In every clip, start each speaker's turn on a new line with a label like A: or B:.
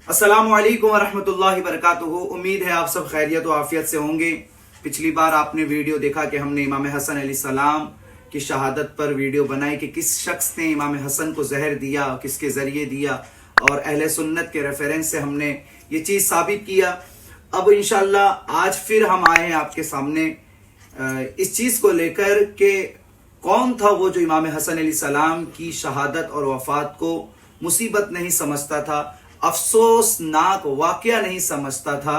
A: अस्सलामु अलैकुम वरहमतुल्लाहि वबरकातुहू। उम्मीद है आप सब खैरियत और आफियत से होंगे। पिछली बार आपने वीडियो देखा कि हमने इमाम हसन अलैहिस्सलाम की शहादत पर वीडियो बनाई कि किस शख्स ने इमाम हसन को जहर दिया, किसके ज़रिए दिया, और अहले सुन्नत के रेफरेंस से हमने ये चीज़ साबित किया। अब इंशाअल्लाह आज फिर हम आए हैं आपके सामने इस चीज़ को लेकर कि कौन था वो जो इमाम हसन अलैहिस्सलाम की शहादत और वफ़ात को मुसीबत नहीं समझता था, अफसोसनाक वाक़या नहीं समझता था।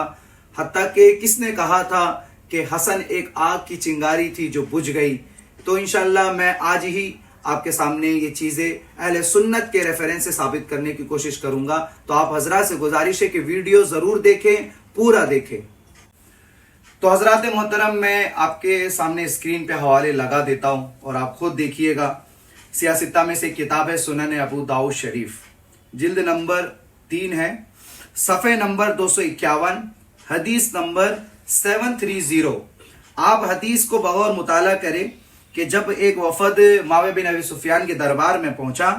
A: हत्ता कि किसने कहा था कि हसन एक आग की चिंगारी थी जो बुझ गई। तो इंशाअल्लाह मैं आज ही आपके सामने ये चीज़ें अहले सुन्नत के रेफरेंस से साबित करने की कोशिश करूंगा। तो आप हजरात से गुजारिश है कि वीडियो ज़रूर देखें, पूरा देखें। तो हजरात मोहतरम, मैं आपके सामने स्क्रीन पे हवाले लगा देता हूँ और आप खुद देखिएगा। सियासत्ता में से किताब है सुनन अबू दाऊद शरीफ, जिल्द नंबर 3 है, सफ़े नंबर 251, हदीस नंबर 730। आप हदीस को बगौर मुताला करें कि जब एक वफद मावे बिन अबी सुफियान के दरबार में पहुंचा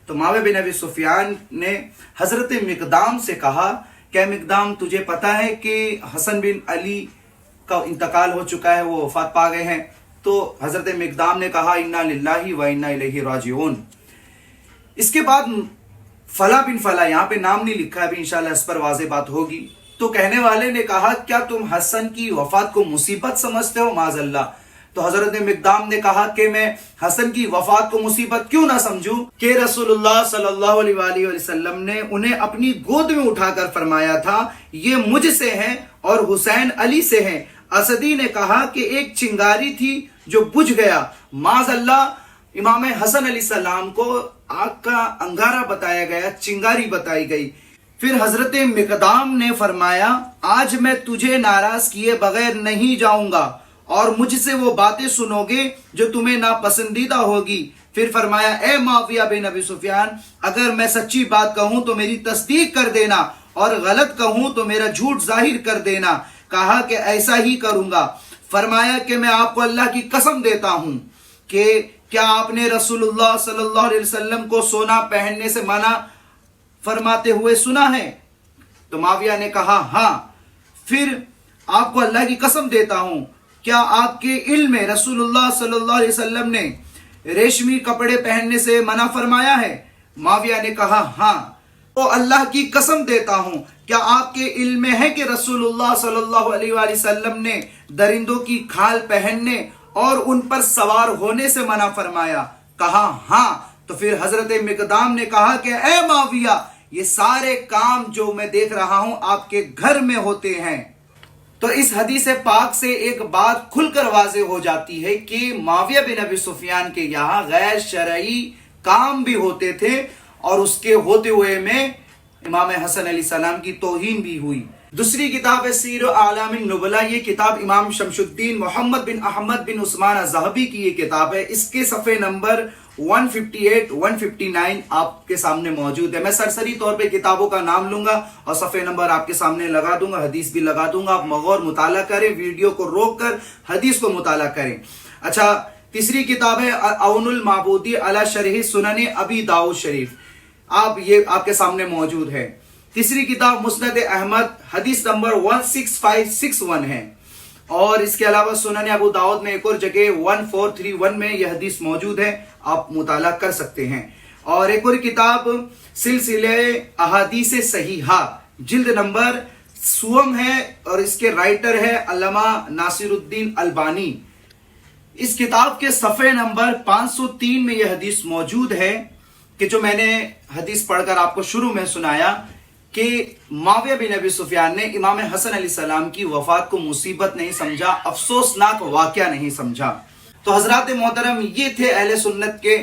A: तो मावे बिन अबी सुफियान ने हजरत मिकदाम से कहा कि मिकदाम, तुझे पता है कि हसन बिन अली का इंतकाल हो चुका है, वो वफात पा गए हैं। तो हजरत मिकदाम ने कहा इन्ना लिल्लाहि व इन्ना इलैहि राजिऊन। इसके बाद फला बिन फला, यहाँ पे नाम नहीं लिखा है, अभी इंशाल्लाह इस पर वाज़ेह बात होगी। तो कहने वाले ने कहा क्या तुम हसन की वफात को मुसीबत समझते हो? माज़अल्लाह। तो हजरत मिकदाम ने कहा कि मैं हसन की वफात को मुसीबत क्यों ना समझूं कि रसूलुल्लाह सल्लल्लाहु अलैहि वसल्लम ने उन्हें अपनी गोद में उठाकर फरमाया था ये मुझसे हैं और हुसैन अली से हैं। असदी ने कहा कि एक चिंगारी थी जो बुझ गया। माज़अल्लाह, इमाम हसन अलैहिस्सलाम को आग का अंगारा बताया गया, चिंगारी बताई गई। फिर हजरत मिकदाम ने फरमाया आज मैं तुझे नाराज किए बगैर नहीं जाऊंगा और मुझसे वो बातें सुनोगे जो तुम्हें नापसंदीदा होगी। फिर फरमाया ए मुआविया बिन अबी सुफियान, अगर मैं सच्ची बात कहूं तो मेरी तस्दीक कर देना और गलत कहूं तो मेरा झूठ जाहिर कर देना। कहा कि ऐसा ही करूंगा। फरमाया कि मैं आपको अल्लाह की कसम देता हूं कि क्या आपने रसूलुल्लाह सल्लल्लाहु अलैहि वसल्लम को सोना पहनने से मना फरमाते हुए सुना है? तो मुआविया ने कहा हाँ। फिर आपको अल्लाह की कसम देता हूं, क्या आपके इल्म में रसूलुल्लाह सल्लल्लाहु अलैहि वसल्लम ने रेशमी कपड़े पहनने से मना फरमाया है? मुआविया ने कहा हाँ। तो अल्लाह की कसम देता हूं, क्या आपके इल्म में है कि रसूलुल्लाह सल्लल्लाहु अलैहि वसल्लम ने दरिंदों की खाल पहनने और उन पर सवार होने से मना फरमाया? कहा हाँ। तो फिर हजरत मिकदाम ने कहा कि ए मुआविया, ये सारे काम जो मैं देख रहा हूं आपके घर में होते हैं। तो इस हदीस पाक से एक बात खुलकर वाज़ेह हो जाती है कि मुआविया बिन अबी सुफियान के यहाँ गैर शरई काम भी होते थे और उसके होते हुए में इमाम हसन अलैहिस्सलाम की तौहीन भी हुई। दूसरी किताब है सीर आलामिन नुबला। ये किताब इमाम शमशुद्दीन मोहम्मद बिन अहमद बिन उस्मान अज़हबी की ये किताब है। इसके सफ़े नंबर 158, 159 आपके सामने मौजूद है। मैं सरसरी तौर पे किताबों का नाम लूंगा और सफ़े नंबर आपके सामने लगा दूंगा, हदीस भी लगा दूंगा। आप मगौर मुताला करें, वीडियो को रोक कर हदीस को मुताला करें। अच्छा, तीसरी किताब है औनुल माबूदी अला शरह सुनन अबी दाऊद शरीफ। ये आपके सामने मौजूद है। तीसरी किताब मुस्नद अहमद, हदीस नंबर 16561 है। और इसके अलावा सुनन अबू दाऊद में एक और जगह 1431 में यह हदीस मौजूद है, आप मुताला कर सकते हैं। और एक और किताब सिलसिले अहादीस सहीहा, जिल्द नंबर 16 है और इसके राइटर है अल्लामा नासिरुद्दीन अलबानी। इस किताब के सफ़े नंबर 503 में यह हदीस मौजूद है कि जो मैंने हदीस पढ़कर आपको शुरू में सुनाया कि मुआविया बिन अबी सुफियान ने इमाम हसन अलैहिस्सलाम की वफात को मुसीबत नहीं समझा, अफसोसनाक वाक़या नहीं समझा। तो हजरात मोहतरम, ये थे अहले सुन्नत के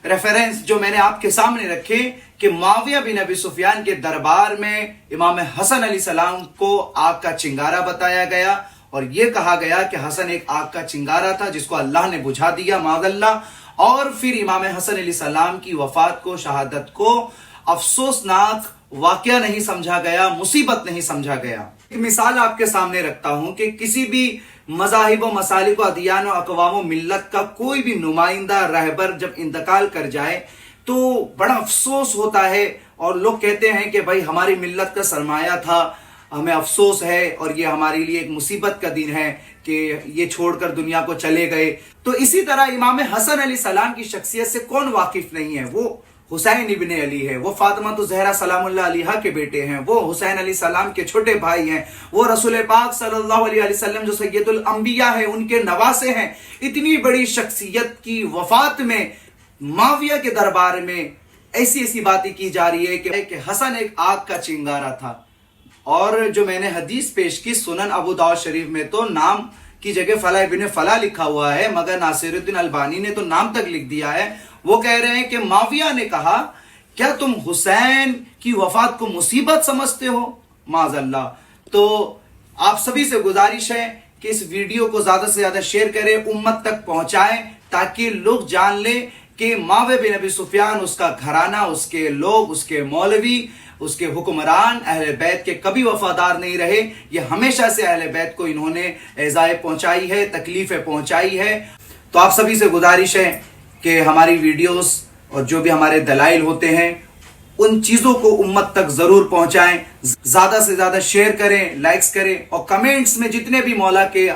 A: रेफरेंस जो मैंने आपके सामने रखे कि मुआविया बिन अबी सुफियान के दरबार में इमाम हसन अलैहिस्सलाम को आग का चिंगारा बताया गया और यह कहा गया कि हसन एक आग का चिंगारा था जिसको अल्लाह ने बुझा दिया, माज़अल्लाह। और फिर इमाम हसन अलैहिस्सलाम की वफात को, शहादत को अफसोसनाक वाक़या नहीं समझा गया, मुसीबत नहीं समझा गया। एक मिसाल आपके सामने रखता हूं कि किसी भी मज़ाहिब व मसालिक व अदियान व अक़वाम व मिल्लत का कोई भी नुमाइंदा रहबर जब इंतकाल कर जाए تو बड़ा अफसोस होता है और लोग कहते हैं कि भाई हमारी मिल्लत का सरमाया था, हमें अफसोस है और ये हमारे लिए एक मुसीबत का दिन है कि ये छोड़कर दुनिया को चले गए। तो इसी तरह इमाम हसन अली सलाम की शख्सियत से कौन वाकिफ नहीं है। वो हुसैन इब्न अली है, वो फातिमा तो ज़हरा सलामुल्लाह अलैहा के बेटे हैं, वो हुसैन अली सलाम के छोटे भाई हैं, वो रसूल पाक सल्लल्लाहु अलैहि वसल्लम जो सैयदुल अंबिया है उनके नवासे हैं। इतनी बड़ी शख्सियत की वफात में माविया के दरबार में ऐसी ऐसी बातें की जा रही है कि हसन एक आग का चिंगारा था। और जो मैंने हदीस पेश की सुनन अबू दाऊद शरीफ में तो नाम की जगह फला इब्न फला लिखा हुआ है, मगर नासिरुद्दीन अलबानी ने तो नाम तक लिख दिया है। वो कह रहे हैं कि माविया ने कहा, क्या तुम हुसैन की वफात को मुसीबत समझते हो? माज़अल्लाह। तो आप सभी से गुजारिश है कि इस वीडियो को ज्यादा से ज्यादा शेयर करें, उम्मत तक पहुंचाएं, ताकि लोग जान लें कि मुआविया बिन अबी सुफियान, उसका घराना, उसके लोग, उसके मौलवी, उसके हुक्मरान अहले बैत के कभी वफादार नहीं रहे। ये हमेशा से अहले बैत को इन्होंने एज़ाए पहुंचाई है, तकलीफें पहुंचाई है। तो आप सभी से गुजारिश है कि हमारी वीडियोस और जो भी हमारे दलाइल होते हैं उन चीज़ों को उम्मत तक ज़रूर पहुंचाएं, ज़्यादा से ज़्यादा शेयर करें, लाइक्स करें, और कमेंट्स में जितने भी मौला के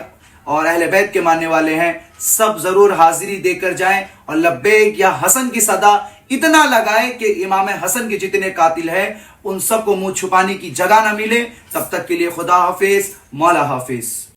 A: और अहले बैत के मानने वाले हैं सब ज़रूर हाजिरी देकर जाएं और लब्बैक या हसन की सदा इतना लगाएं कि इमाम हसन के जितने कातिल हैं उन सबको मुंह छुपाने की जगह ना मिले। तब तक के लिए खुदा हाफिज, मौला हाफिज।